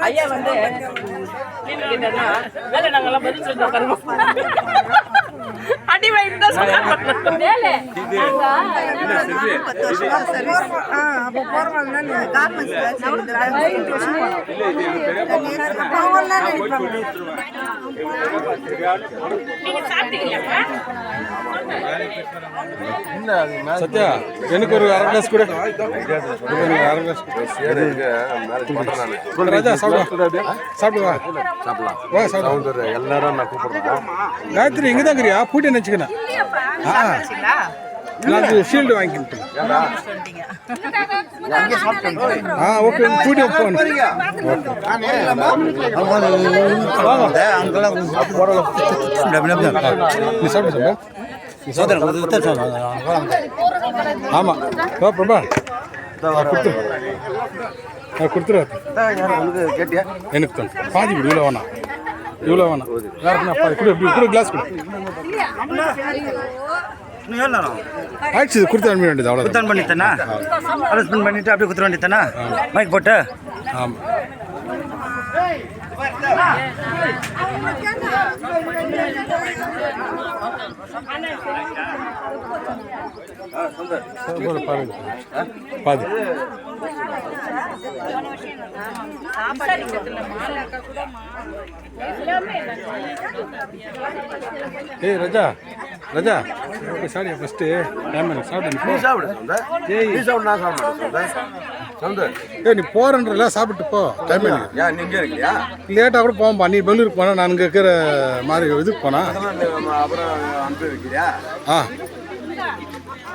ஐயா வந்து வேலை நாங்கெல்லாம் பதில் சொல்றோம். அடி வாங்கிட்டு சத்யா எனக்கு ஒரு அரை கிளாஸ் கூட ராஜா சாப்பிடுவா எல்லாரும் நான் கூப்பிடுறேன். காயத்ரி இங்கே தான் இருக்கிறியா பூட்டி நினச்சிக்கணும். நான் ஷீல்டு வாங்கிக்கிட்டு ஓகே பூட்டி ஃபோன் நீ சாப்பிடு ஆமாம் பிரபா கொடுத்துரு கேட்டியா? எனக்கு தான் பாதி கொடு. இவ்வளோ வேணாம் வேறு பாதி கொடு. இப்படி கூட கிளாஸ் கொடு. ஆயிடுச்சு இது கொடுத்து அனுப்ப வேண்டியது. அவ்வளோ குத்தான் பண்ணித்தானா? அரெஸ்ட்மெண்ட் பண்ணிட்டு அப்படியே குத்துற வேண்டியதானா? மைக் போட்டு. ஆமாம் பாதி ஏய் ராஜா ராஜா சாரியா ஃபஸ்ட்டு நீ போறன்றல சாப்பிட்டு போ. டைம் லேட்டாக கூட போவோம்பா. நீ பெங்களூருக்கு போனா நான் இங்கே இருக்கிற மாதிரி இதுக்கு போனா அப்புறம் அனுப்பி வைக்கிறியா? ஆ